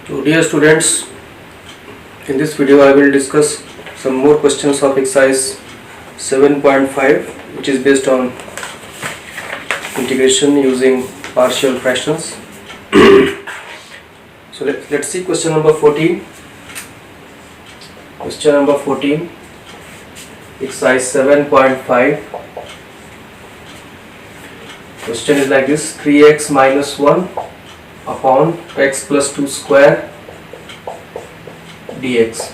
So dear students, in this video I will discuss some more questions of exercise 7.5, which is based on integration using partial fractions. So let's see question number 14. Question number 14, exercise 7.5. Question is like this: 3x minus 1 upon x plus 2 square dx.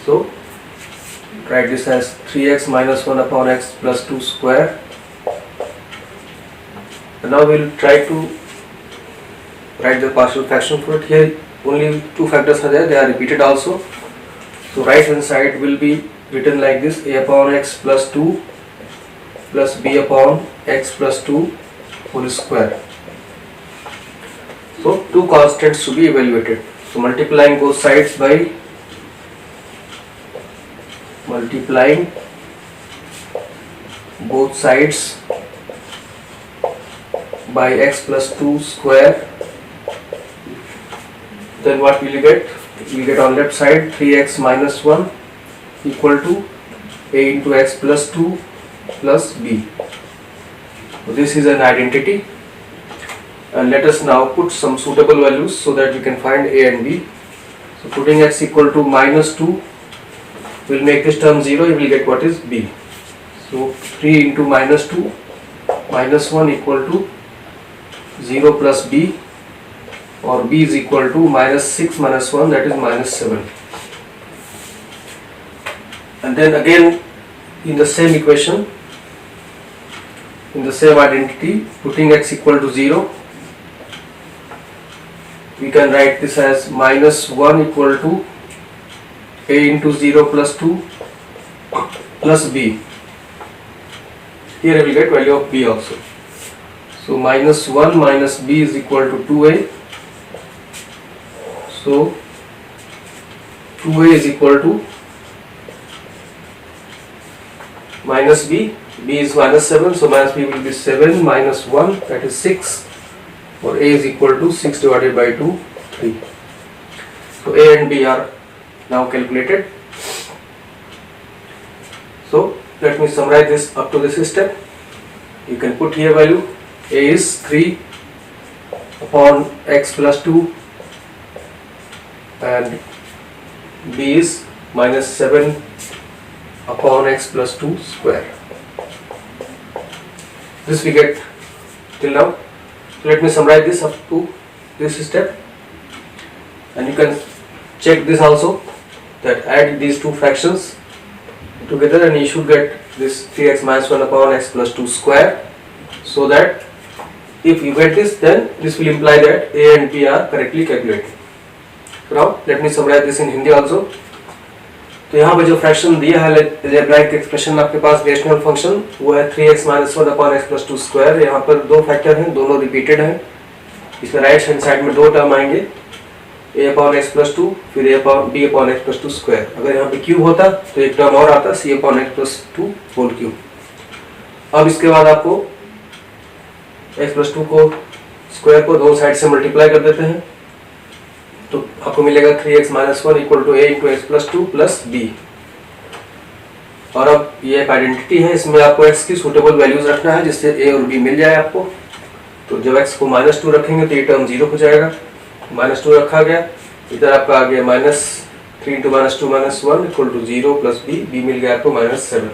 So write this as 3x minus 1 upon x plus 2 square. And now we will try to write the partial fraction for it. Here only two factors are there, they are repeated also. So right hand side will be written like this: a upon x plus 2 plus b upon x plus 2 whole square. So two constants to be evaluated. So multiplying both sides by x plus 2 square, then what will you get? You will get on left side 3x minus 1 equal to a into x plus 2 plus b. So this is an identity, and let us now put some suitable values so that we can find a and b. So putting x equal to minus 2 will make this term 0, you will get what is b. So 3 into minus 2 minus 1 equal to 0 plus b, or b is equal to minus 6 minus 1, that is minus 7. And then again in the same equation, in the same identity, putting x equal to 0, we can write this as minus 1 equal to a into 0 plus 2 plus b. Here I will get value of b also. So minus 1 minus b is equal to 2a. So 2a is equal to minus b. B is minus 7, so minus b will be 7 minus 1, that is 6. Or a is equal to 6 divided by 2, 3. So a and b are now calculated. So let me summarize this up to this step. You can put here value. A is 3 upon x plus 2 and b is minus 7 upon x plus 2 square. This we get till now. So let me summarize this up to this step, and you can check this also, that add these two fractions together and you should get this 3x minus 1 upon x plus 2 square. So that if you get this, then this will imply that a and b are correctly calculated. So now let me summarize this in Hindi also. तो यहाँ पर जो fraction दिया है algebraic expression आपके पास rational function वो है 3x minus 1 upon x plus 2 square. यहाँ पर दो फैक्टर हैं, दोनों रिपीटेड हैं. इसमें राइट हैंड साइड में दो टर्म आएंगे, a अपॉन x प्लस 2 फिर b upon x plus 2 square. अगर यहाँ पे क्यूब होता तो एक टर्म और आता c upon x plus 2 whole cube. अब इसके बाद आपको x प्लस 2 को स्क्वायर को दोनों साइड से मल्टीप्लाई कर देते हैं, तो आपको मिलेगा 3x minus 1 equal to a into x plus 2 plus b. और अब ये एक आइडेंटिटी है, इसमें आपको x की सूटेबल वैल्यूज रखना है जिससे a और b मिल जाए आपको. तो जब x को माइनस 2 रखेंगे तो ये टर्म 0 हो जाएगा. माइनस 2 रखा गया, इधर आपका आ गया minus 3 into minus 2 minus 1 equal to 0 plus b मिल गया आपको माइनस 7.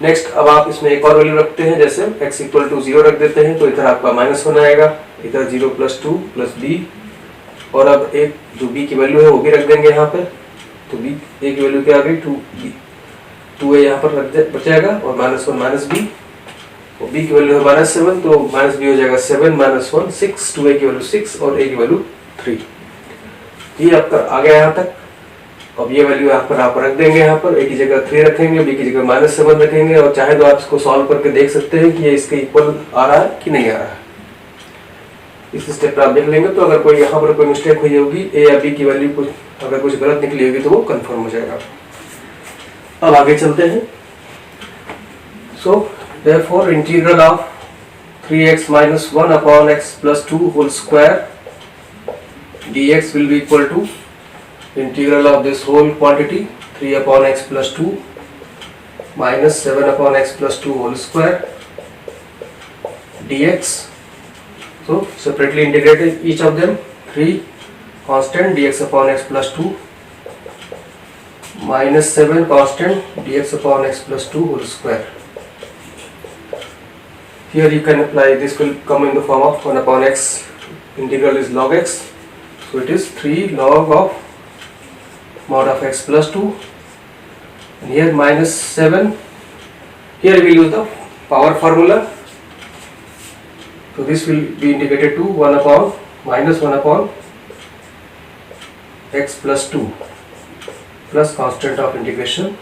नेक्स्ट अब आप इसमें एक और वैल्यू रखते हैं, जैसे x इक्वल टू 0 रख देते हैं तो इधर आपका माइनस 1 आएगा, इधर 0 प्लस 2 प्लस b. और अब एक जो b की वैल्यू है वो भी रख देंगे यहाँ पर. तो b a की वैल्यू क्या आ गई 2a यहाँ पर रख बचेगा, और माइनस 1 माइनस b. और b की वैल्यू है माइनस 7, तो माइनस b हो जाएगा 7 माइनस 1 6. 2a की वैल्यू 6 और a की वैल्यू 3. ये आपका आ गया यहाँ तक. अब ये वैल्यू यहाँ पर आप रख देंगे, यहाँ पर a की जगह 3 रखेंगे, b की जगह माइनस 7 रखेंगे, और चाहे तो आप इसको सॉल्व करके देख सकते हैं कि ये इसके इक्वल आ रहा है कि नहीं आ रहा है. इस स्टेप पर आप देख लेंगे, तो अगर कोई यहाँ पर कोई मिस्टेक हुई होगी, a या b की वैल्यू कुछ अगर कुछ गलत निकली होगी तो वो कंफर्म हो जाएगा. अब आगे चलते हैं. So therefore integral of 3x minus 1 upon x plus 2 whole square dx will be equal to integral of this whole quantity 3 upon x plus 2 minus 7 upon x plus 2 whole square dx. So separately integrated each of them, 3 constant dx upon x plus 2 minus 7 constant dx upon x plus 2 whole square. Here you can apply, this will come in the form of 1 upon x, integral is log x, so it is 3 log of mod of x plus 2, and here minus 7, here we will use the power formula, so this will be integrated to 1 upon minus 1 upon x plus 2 plus constant of integration.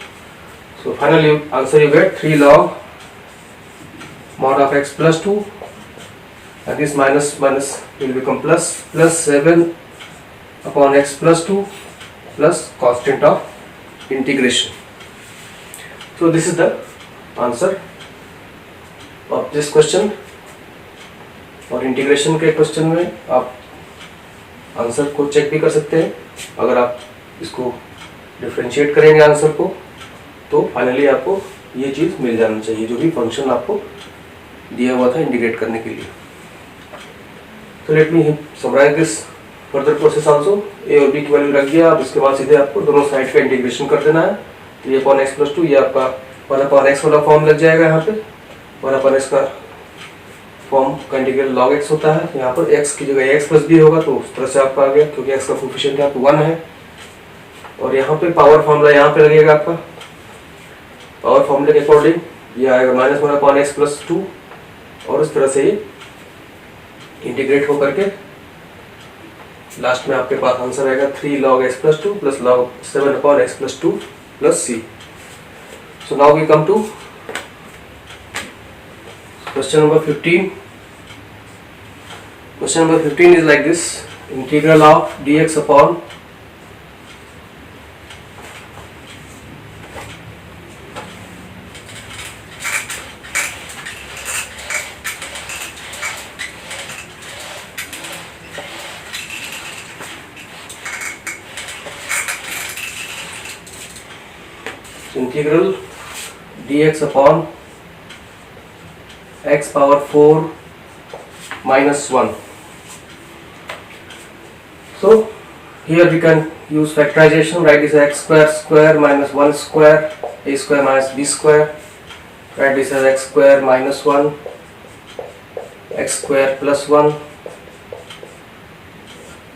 So finally answer you get 3 log mod of x plus 2, and this minus minus will become plus 7 upon x plus 2 plus constant of integration. So this is the answer of this question. और integration के question में आप answer को check भी कर सकते हैं. अगर आप इसको डिफरेंशिएट करेंगे आंसर को, तो फाइनली आपको ये चीज़ मिल जाना चाहिए जो भी फंक्शन आपको दिया हुआ था इंटीग्रेट करने के लिए. तो let me summarise this further process also. A और बी की वैल्यू रख दिया, अब इसके बाद सीधे आपको दोनों साइड का इंटीग्रेशन कर देना है. तो ये अपॉन एक्स प्लस 2, ये आपका 1 अपॉन एक्स वाला फॉर्म लग जाएगा. यहाँ पे 1 अपॉन एक्स का फॉर्म का इंटीग्रल log x होता है. यहाँ पर x की जगह x प्लस b होगा, तो उस तरह से आपका आ गया, क्योंकि x का कोफिशिएंट यहाँ पे 1 है. और यहाँ पे पावर फॉर्मूला यहाँ पे लगेगा आपका. पावर फॉर्मूले के अकॉर्डिंग ये आएगा माइनस 1 अपॉन एक्स प्लस 2, और इस तरह से ये इंटीग्रेट होकर के लास्ट में आपके पास आंसर आएगा 3 log x plus 2 plus log 7 upon x plus 2 plus c. So now we come to question number 15. Question number 15 is like this: integral of dx upon integral dx upon x power 4 minus 1. So here we can use factorization. Write this as x square square minus 1 square, a square minus b square. Write this as x square minus 1, x square plus 1,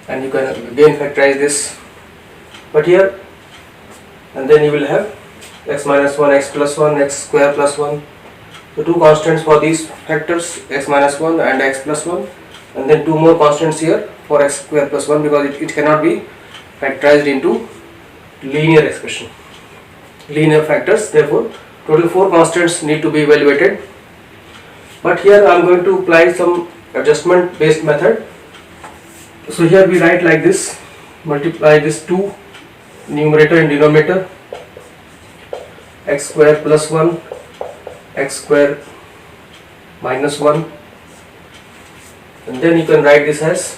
and you can again factorize this. But here, and then you will have x minus 1, x plus 1, x square plus 1. So two constants for these factors, x minus 1 and x plus 1, and then two more constants here for x square plus 1, because it cannot be factorized into linear expression, linear factors. Therefore total 4 constants need to be evaluated. But here I am going to apply some adjustment based method. So here we write like this: multiply this 2 numerator and denominator, x square plus 1, x square minus 1, and then you can write this as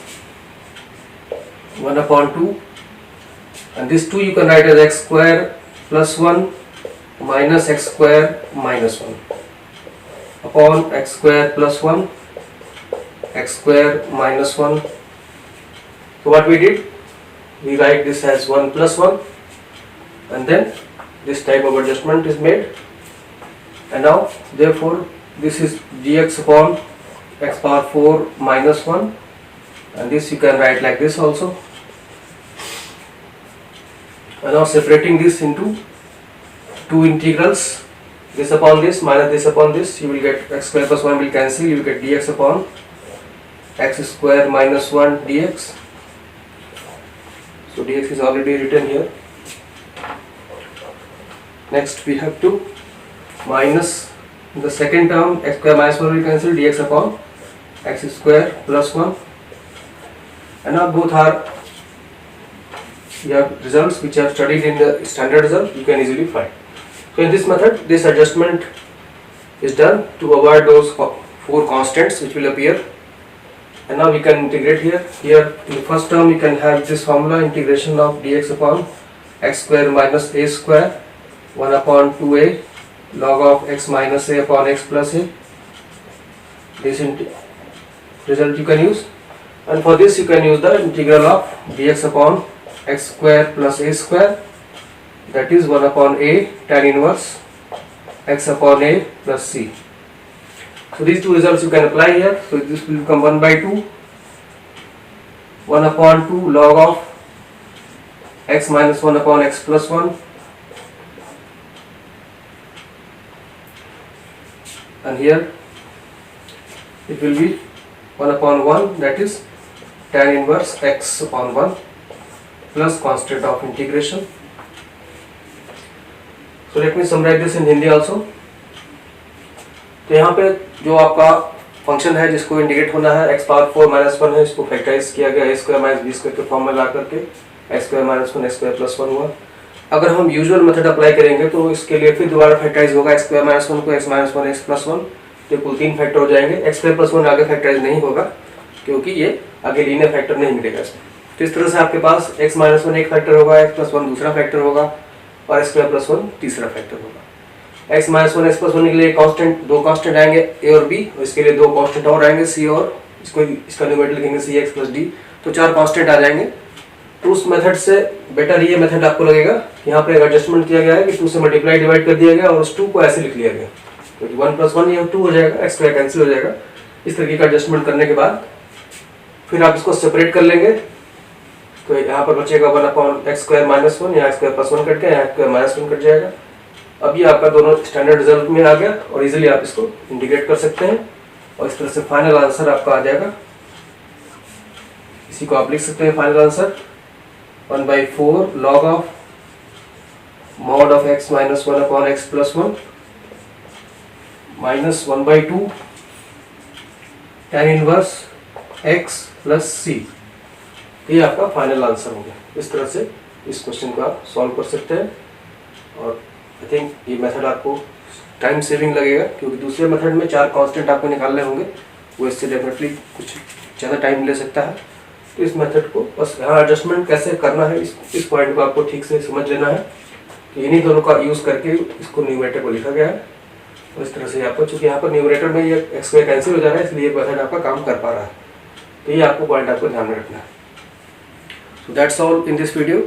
1 upon 2, and this 2 you can write as x square plus 1 minus x square minus 1 upon x square plus 1, x square minus 1. So what we did, we write this as 1 plus 1, and then this type of adjustment is made, and now therefore this is dx upon x power 4 minus 1, and this you can write like this also. And now separating this into two integrals, this upon this minus this upon this, you will get x square plus 1 will cancel, you will get dx upon x square minus 1 dx. So dx is already written here. Next we have to minus the second term, x square minus 1 will cancel, dx upon x square plus 1, and now both are, you have results which you have studied in the standard result, you can easily find. So in this method, this adjustment is done to avoid those 4 constants which will appear, and now we can integrate here. Here in the first term we can have this formula, integration of dx upon x square minus a square 1 upon 2a log of x minus a upon x plus a. This result you can use, and for this you can use the integral of dx upon x square plus a square, that is 1 upon a tan inverse x upon a plus c. So these two results you can apply here. So this will become 1 by 2 1 upon 2 log of x minus 1 upon x plus 1, and here it will be 1 upon 1, that is tan inverse x upon 1 plus constant of integration. So let me summarize this in Hindi also. तो यहाँ पे जो आपका function है जिसको integrate होना है x power 4 minus 1 है, इसको फैक्टराइज किया गया a square minus B square के फॉर्म में ला करके x square minus 1 x square plus 1 हुआ। अगर हम यूजुअल मेथड अप्लाई करेंगे तो इसके लिए फिर दोबारा फैक्टराइज होगा x स्क्वायर माइनस 1 को x माइनस 1 x प्लस 1, तो कुल 3 फैक्टर हो जाएंगे। x स्क्वायर प्लस 1 आगे फैक्टराइज नहीं होगा क्योंकि ये आगे लीनियर फैक्टर नहीं मिलेगा इसमें। तो इस तरह से आपके पास x माइनस 1 एक फैक्टर होगा, x प्लस 1 दूसरा फैक्टर होगा और x स्क्वायर प्लस 1 तीसरा फैक्टर होगा। x माइनस 1 x प्लस 1 के लिए कांस्टेंट, दो कांस्टेंट आएंगे a और b, और इसके लिए दो कांस्टेंट और आएंगे c, और इसका न्यूमरेटर लिखेंगे cx प्लस d, तो 4 कांस्टेंट आ जाएंगे। तो उस मेथड से बेटर ये मेथड आपको लगेगा, यहाँ पे एडजस्टमेंट किया गया है कि 2 से मल्टीप्लाई डिवाइड कर दिया गया और उस 2 को ऐसे लिख लिया गया, क्योंकि 1 प्लस 1 ये 2 हो जाएगा, x स्क्वायर कैंसिल हो जाएगा। इस तरीके का एडजस्टमेंट करने के बाद फिर आप इसको सेपरेट कर लेंगे, तो यहाँ पर बचेगा 1 अपॉन एक्स स्क्वायर माइनस 1, यहाँ स्क्वायर प्लस 1 कट गया, यहाँ स्क्वायर माइनस 1 कट जाएगा। अब ये आपका दोनों स्टैंडर्ड रिजल्ट में आ गया और इजीली आप इसको इंटीग्रेट कर सकते हैं और इस तरह से फाइनल आंसर आपका आ जाएगा। इसी को आप लिख सकते हैं final answer 1/4 log of mod of x minus 1 upon x plus 1 minus 1/2 tan inverse x plus c। ये आपका फाइनल आंसर हो गया। इस तरह से इस क्वेश्चन को आप सॉल्व कर सकते हैं और आई थिंक ये मेथड आपको टाइम सेविंग लगेगा, क्योंकि दूसरे मेथड में 4 कांस्टेंट आपको निकालने होंगे, वो इससे डेफिनेटली कुछ ज़्यादा टाइम ले सकता है। तो इस मेथड को बस यहाँ एडजस्टमेंट कैसे करना है इस पॉइंट को आपको ठीक से समझ लेना है कि इन्हीं दोनों का यूज़ करके इसको न्यूमरेटर को लिखा गया है। और इस तरह से आपको, चूँकि यहाँ पर न्यूमरेटर में ये एक्स स्क्वायर कैंसिल हो जा रहा है, इसलिए मेथड आपका काम कर पा रहा है। तो ये आपको पॉइंट आपको ध्यान में रखना है। So that's all in this video.